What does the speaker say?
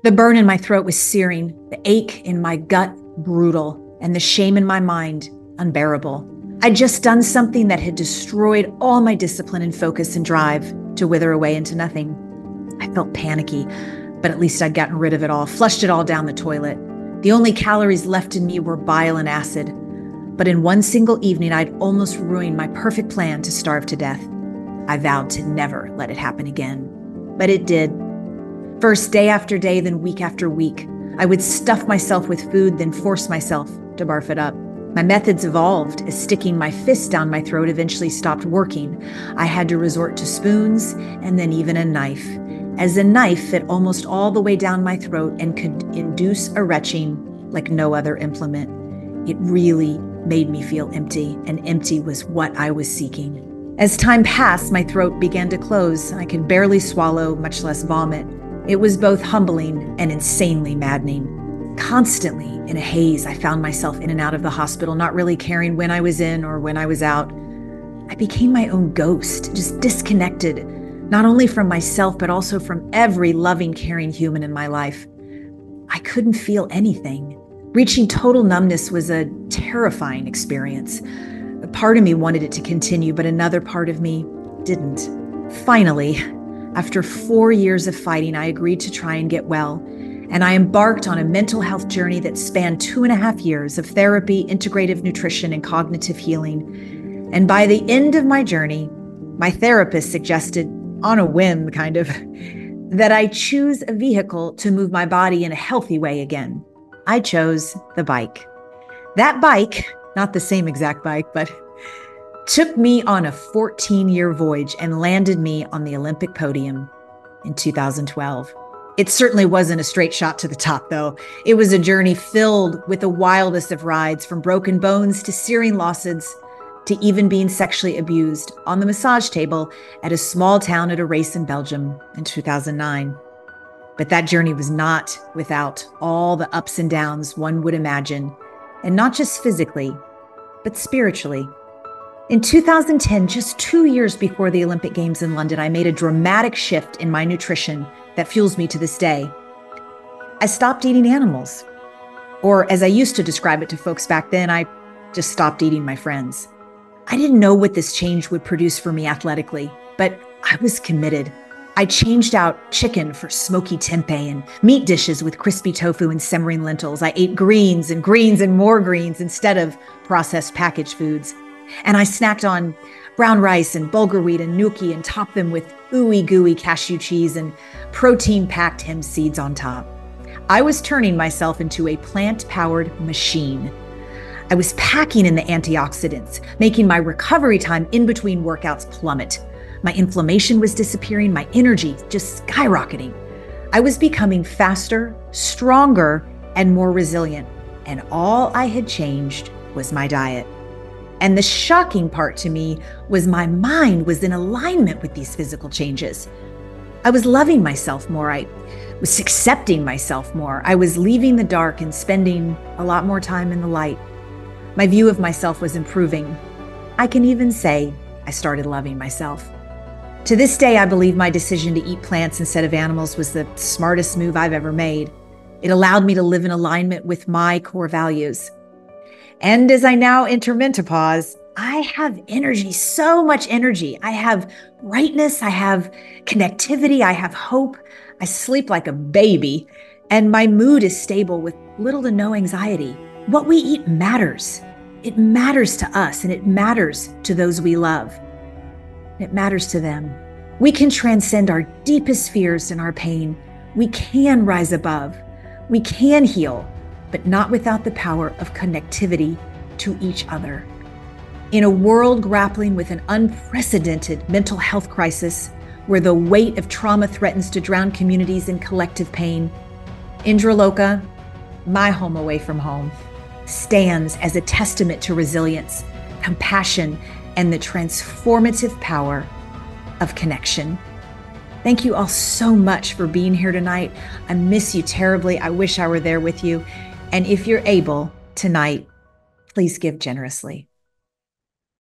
The burn in my throat was searing, the ache in my gut brutal, and the shame in my mind unbearable. I'd just done something that had destroyed all my discipline and focus and drive to wither away into nothing. I felt panicky, but at least I'd gotten rid of it all, flushed it all down the toilet. The only calories left in me were bile and acid. But in one single evening, I'd almost ruined my perfect plan to starve to death. I vowed to never let it happen again. But it did. First, day after day, then week after week, I would stuff myself with food, then force myself to barf it up. My methods evolved as sticking my fist down my throat eventually stopped working. I had to resort to spoons and then even a knife, as a knife fit almost all the way down my throat and could induce a retching like no other implement. It really made me feel empty, and empty was what I was seeking. As time passed, my throat began to close. I could barely swallow, much less vomit. It was both humbling and insanely maddening. Constantly in a haze, I found myself in and out of the hospital, not really caring when I was in or when I was out. I became my own ghost, just disconnected, not only from myself, but also from every loving, caring human in my life. I couldn't feel anything. Reaching total numbness was a terrifying experience. A part of me wanted it to continue, but another part of me didn't. Finally, after 4 years of fighting, I agreed to try and get well. And I embarked on a mental health journey that spanned 2.5 years of therapy, integrative nutrition, and cognitive healing. And by the end of my journey, my therapist suggested, on a whim kind of, that I choose a vehicle to move my body in a healthy way again. I chose the bike. That bike, not the same exact bike, but took me on a 14-year voyage and landed me on the Olympic podium in 2012. It certainly wasn't a straight shot to the top, though. It was a journey filled with the wildest of rides, from broken bones to searing losses, to even being sexually abused on the massage table at a small town at a race in Belgium in 2009. But that journey was not without all the ups and downs one would imagine, and not just physically, but spiritually. In 2010, just 2 years before the Olympic Games in London, I made a dramatic shift in my nutrition that fuels me to this day. I stopped eating animals. Or as I used to describe it to folks back then, I just stopped eating my friends. I didn't know what this change would produce for me athletically, but I was committed. I changed out chicken for smoky tempeh and meat dishes with crispy tofu and simmering lentils. I ate greens and more greens instead of processed packaged foods. And I snacked on brown rice and bulgur wheat and gnocchi and topped them with ooey gooey cashew cheese and protein-packed hemp seeds on top. I was turning myself into a plant-powered machine. I was packing in the antioxidants, making my recovery time in between workouts plummet. My inflammation was disappearing, my energy just skyrocketing. I was becoming faster, stronger, and more resilient. And all I had changed was my diet. And the shocking part to me was my mind was in alignment with these physical changes. I was loving myself more. I was accepting myself more. I was leaving the dark and spending a lot more time in the light. My view of myself was improving. I can even say I started loving myself. To this day, I believe my decision to eat plants instead of animals was the smartest move I've ever made. It allowed me to live in alignment with my core values. And as I now enter menopause, I have energy, so much energy. I have brightness, I have connectivity, I have hope. I sleep like a baby, and my mood is stable with little to no anxiety. What we eat matters. It matters to us, and it matters to those we love. It matters to them. We can transcend our deepest fears and our pain. We can rise above. We can heal, but not without the power of connectivity to each other. In a world grappling with an unprecedented mental health crisis, where the weight of trauma threatens to drown communities in collective pain, Indraloka, my home away from home, stands as a testament to resilience, compassion, and the transformative power of connection. Thank you all so much for being here tonight. I miss you terribly. I wish I were there with you. And if you're able tonight, please give generously.